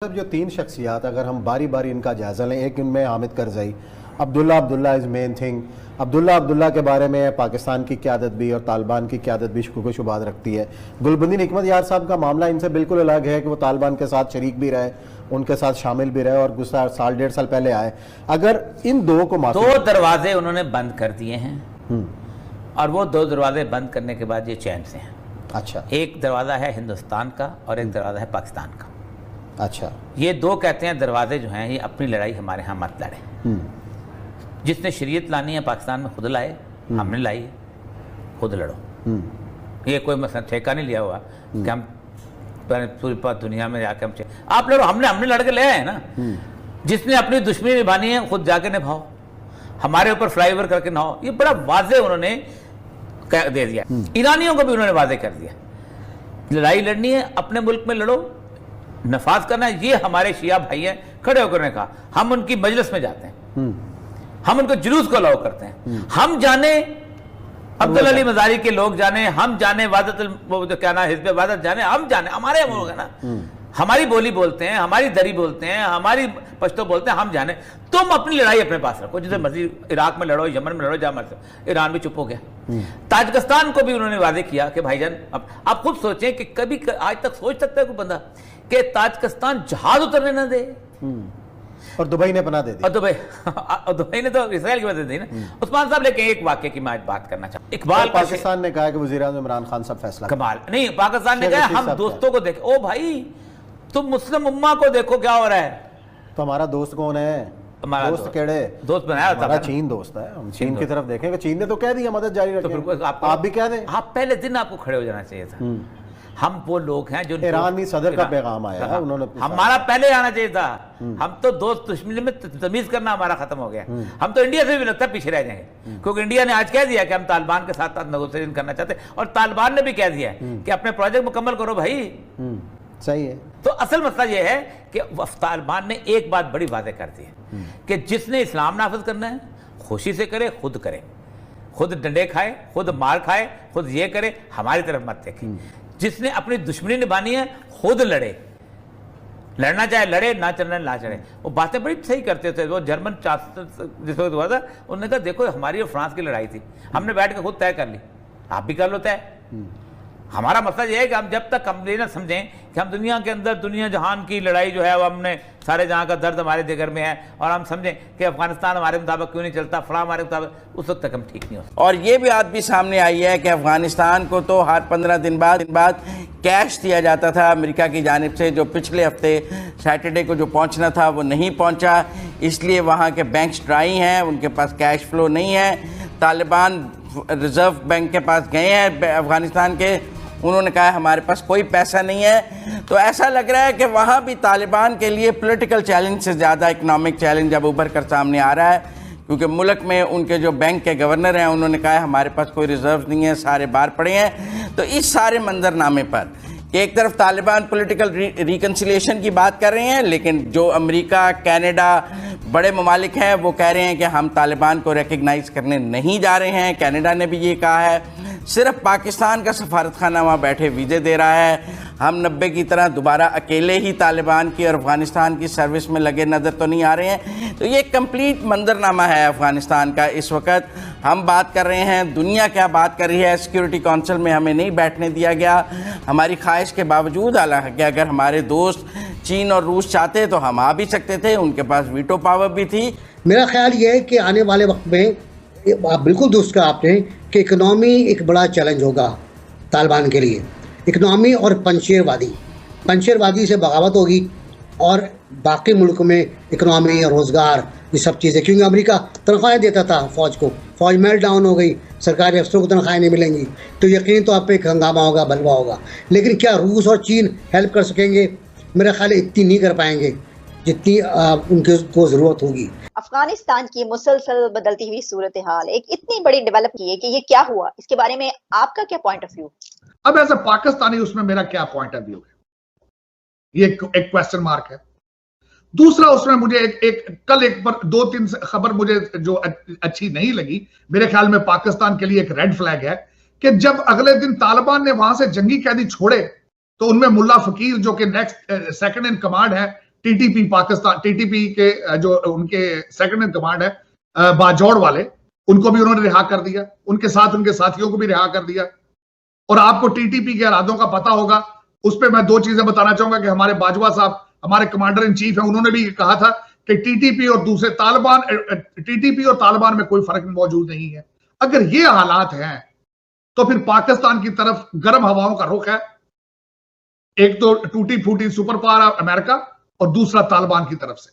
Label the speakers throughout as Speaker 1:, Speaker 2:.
Speaker 1: सब जो तीन शख्सियात अगर हम बारी बारी इनका जायजा लें, एक इनमें Hamid Karzai, Abdullah is main thing. Abdullah के बारे में पाकिस्तान की क़यादत भी और तालिबान की क़यादत भी शुकूक शुबात रखती है। गुलबदीन हिकमत यार साहब का मामला इनसे बिल्कुल अलग है कि वो तालिबान के साथ शरीक भी रहे, उनके साथ शामिल भी रहे और गुस्सा साल डेढ़ साल पहले आए। अगर इन दो को
Speaker 2: दो दरवाजे उन्होंने बंद कर दिए हैं और वो दो दरवाजे बंद करने के बाद ये चैन से हैं।
Speaker 1: अच्छा,
Speaker 2: एक दरवाज़ा है हिंदुस्तान का और एक दरवाज़ा है पाकिस्तान का।
Speaker 1: अच्छा,
Speaker 2: ये दो कहते हैं दरवाजे जो हैं ये अपनी लड़ाई हमारे यहाँ मत लड़े। जिसने शरीयत लानी है पाकिस्तान में खुद लाए, हमने लाई है, खुद लड़ो। ये कोई मसला ठेका नहीं लिया हुआ कि हम पूरी दुनिया में जाके हम आप लड़ो, हमने लड़ के ले आए ना। जिसने अपनी दुश्मनी निभानी है खुद जाके निभाओ, हमारे ऊपर फ्लाईओवर करके ना हो। ये बड़ा वाजे उन्होंने दे दिया। ईरानियों को भी उन्होंने वाजे कर दिया, लड़ाई लड़नी है अपने मुल्क में लड़ो, नफाज करना है। ये हमारे शिया भाई हैं, खड़े होकर ने कहा हम उनकी मजलिस में जाते हैं, हम उनको जुलूस को अलाउ करते हैं। हम जाने अब्दुल अली मजारी के लोग जाने, हम जाने वो जो क्या ना हिज़्ब वादत जाने, हम जाने, हमारे लोग है ना, हमारी बोली बोलते हैं, हमारी दरी बोलते हैं, हमारी पश्तो बोलते हैं, हम जाने। तुम अपनी लड़ाई अपने पास रखो, जिसे मर्जी इराक में लड़ो, यमन में लड़ो, जहां मर्जी। ईरान भी चुप हो गया। ताजिकिस्तान को भी उन्होंने वादे किया कि भाईजान अब आप खुद सोचें कि कभी आज तक सोच सकता है कोई बंदा कि ताजिकिस्तान जहाज उतरने ना दे,
Speaker 1: और दुबई ने पनाह दे दी।
Speaker 2: और दुबई ने तो इसराइल की वजह दी ना। उस्मान साहब, लेकिन एक वाक्य की मैं आज बात करना चाहता हूं। इकबाल
Speaker 1: पाकिस्तान ने कहा कि वज़ीर-ए-आज़म इमरान खान साहब फैसला
Speaker 2: कमाल नहीं, पाकिस्तान ने कहा हम दोस्तों को देखें। ओ भाई, तुम मुस्लिम उम्मा को देखो क्या हो रहा है।
Speaker 1: तो हमारा दोस्त कौन है?
Speaker 2: हमारा
Speaker 1: दोस्त केड़े?
Speaker 2: दोस्त बनाया
Speaker 1: हमारा चीन दोस्त है। हम चीन की तरफ देखेंगे। चीन ने तो कह दिया मदद जारी रखें, आप भी कह दें।
Speaker 2: आप पहले दिन आपको खड़े हो जाना चाहिए था। हम वो लोग हैं जो
Speaker 1: ईरानी सदर का पैगाम आया है, उन्होंने
Speaker 2: हमारा पहले आना चाहिए था। हम तो दोस्त दुश्मनी में तमीज करना हमारा खत्म हो गया। हम तो इंडिया से भी लगता है पीछे रह जाएंगे, क्योंकि इंडिया ने आज कह दिया कि हम तालिबान के साथ नेगोशिएशन करना चाहते हैं, और तालिबान ने भी कह दिया कि अपने प्रोजेक्ट मुकम्मल करो भाई।
Speaker 1: सही है।
Speaker 2: तो असल मसला यह है कि तालिबान ने एक बात बड़ी वादे कर दी है कि जिसने इस्लाम नाफिज करना है खुशी से करे, खुद करे, खुद डंडे खाए, खुद मार खाए, खुद ये करे, हमारी तरफ मत देखे। जिसने अपनी दुश्मनी निभानी है खुद लड़े, लड़ना चाहे लड़े, ना चलना ना चढ़े। वो बातें बड़ी सही करते थे। वो जर्मन चांसलर जिस वक्त हुआ था, उन्होंने कहा देखो हमारी और फ्रांस की लड़ाई थी, हमने बैठ के खुद तय कर ली, आप भी कर लो तय। हमारा मसला यह है कि हम जब तक हम ये ना समझें कि हम दुनिया के अंदर दुनिया जहान की लड़ाई जो है वो हमने सारे जहां का दर्द हमारे जिगर में है, और हम समझें कि अफगानिस्तान हमारे मुताबिक क्यों नहीं चलता, फला हमारे मुताबिक, उस वक्त तक हम ठीक नहीं हो सकते।
Speaker 3: और ये भी बात भी सामने आई है कि अफगानिस्तान को तो हर 15 दिन बाद कैश दिया जाता था अमेरिका की जानिब से, जो पिछले हफ्ते सैटरडे को जो पहुंचना था वो नहीं पहुंचा, इसलिए वहाँ के बैंक्स ड्राई हैं, उनके पास कैश फ्लो नहीं है। तालिबान रिजर्व बैंक के पास गए हैं अफगानिस्तान के, उन्होंने कहा हमारे पास कोई पैसा नहीं है। तो ऐसा लग रहा है कि वहाँ भी तालिबान के लिए पॉलिटिकल चैलेंज से ज़्यादा इकनॉमिक चैलेंज अब उभर कर सामने आ रहा है, क्योंकि मुल्क में उनके जो बैंक के गवर्नर हैं उन्होंने कहा है हमारे पास कोई रिजर्व नहीं है, सारे बाहर पड़े हैं। तो इस सारे मंजरनामे पर कि एक तरफ तालिबान पॉलिटिकल रिकन्सिलिएशन की बात कर रहे हैं, लेकिन जो अमेरिका, कनाडा बड़े ममालिक हैं वो कह रहे हैं कि हम तालिबान को रिकग्नाइज़ करने नहीं जा रहे हैं। कनाडा ने भी ये कहा है। सिर्फ पाकिस्तान का सफारत खाना वहाँ बैठे वीज़े दे रहा है। हम 90 की तरह दोबारा अकेले ही तालिबान की और अफ़गानिस्तान की सर्विस में लगे नज़र तो नहीं आ रहे हैं। तो ये कंप्लीट मंजरनामा है अफ़गानिस्तान का इस वक्त। हम बात कर रहे हैं, दुनिया क्या बात कर रही है, सिक्योरिटी काउंसिल में हमें नहीं बैठने दिया गया हमारी ख्वाहिश के बावजूद। हालांकि अगर हमारे दोस्त चीन और रूस चाहते तो हम आ भी सकते थे, उनके पास वीटो पावर भी थी।
Speaker 4: मेरा ख्याल ये है कि आने वाले वक्त में, आप बिल्कुल दुरुस्त कहा आपने, कि इकनॉमी एक बड़ा चैलेंज होगा तालिबान के लिए। इकनॉमी और पंशेरवादी से बगावत होगी, और बाकी मुल्क में इकनॉमी और रोज़गार ये सब चीज़ें, क्योंकि अमेरिका तनख्वाहें देता था फ़ौज को, फ़ौज मेल्ट डाउन हो गई, सरकारी अफसरों को तनख्वाहें नहीं मिलेंगी, तो यकीन तो आप पे एक हंगामा होगा, बलवा होगा। लेकिन क्या रूस और चीन हेल्प कर सकेंगे? मेरा ख्याल इतनी नहीं कर पाएंगे जितनी उनको ज़रूरत होगी।
Speaker 5: अफगानिस्तान की मुसलसल बदलती हुई सूरत हाल एक इतनी बड़ी डेवलप की है कि ये क्या हुआ, इसके बारे में आपका क्या पॉइंट ऑफ व्यू?
Speaker 6: अब एज अ पाकिस्तानी उसमें मेरा क्या पॉइंट ऑफ व्यू है, ये एक क्वेश्चन मार्क है। दूसरा, उसमें मुझे कल एक पर 2-3 खबर मुझे जो अच्छी नहीं लगी, मेरे ख्याल में पाकिस्तान के लिए एक रेड फ्लैग है, कि जब अगले दिन तालिबान ने वहां से जंगी कैदी छोड़े तो उनमें मुल्ला फकीर जो कि नेक्स्ट सेकंड इन कमांड है टीटीपी पाकिस्तान, टीटीपी के जो उनके सेकंड इन कमांड है बाजौड़ वाले, उनको भी उन्होंने रिहा कर दिया, उनके साथ उनके साथियों को भी रिहा कर दिया। और आपको टीटीपी के इरादों का पता होगा, उस पर मैं दो चीजें बताना चाहूंगा कि हमारे बाजवा साहब हमारे कमांडर इन चीफ हैं, उन्होंने भी कहा था कि टीटीपी और दूसरे तालिबान, टीटीपी और तालिबान में कोई फर्क मौजूद नहीं है। अगर ये हालात हैं तो फिर पाकिस्तान की तरफ गर्म हवाओं का रुख है, एक तो टूटी फूटी सुपर पावर अमेरिका और दूसरा तालिबान की तरफ से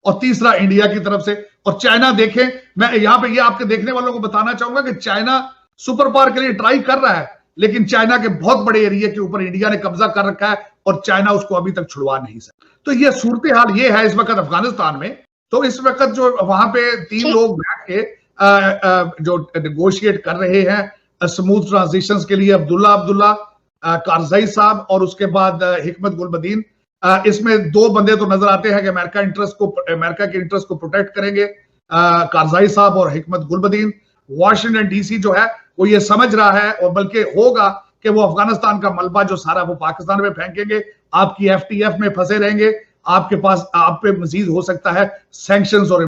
Speaker 6: और तीसरा इंडिया की तरफ से। और चाइना देखें, मैं यहां पे ये आपके देखने वालों को बताना चाहूंगा कि चाइना सुपर पावर के लिए ट्राई कर रहा है, लेकिन चाइना के बहुत बड़े एरिया के ऊपर इंडिया ने कब्जा कर रखा है और चाइना उसको अभी तक छुड़वा नहीं सका। तो ये सूरत हाल ये है इस वक्त अफगानिस्तान में। तो इस वक्त जो वहां पे 3 लोग बैठ के जो नेगोशिएट कर रहे हैं स्मूथ ट्रांजिशंस के लिए, अब्दुल्ला कारजाई साहब और उसके बाद हिकमत गुलबदीन, इसमें 2 बंदे तो नजर आते हैं कि अमेरिका के इंटरेस्ट को प्रोटेक्ट करेंगे, कारजाई साहब और हिकमत गुलबदीन। वॉशिंगटन डीसी जो है वो ये समझ रहा है और बल्कि होगा कि वो अफगानिस्तान का मलबा जो सारा वो पाकिस्तान में फेंकेंगे, आपकी FTF में फंसे रहेंगे, आपके पास आप पे मजीद हो सकता है सैंक्शंस और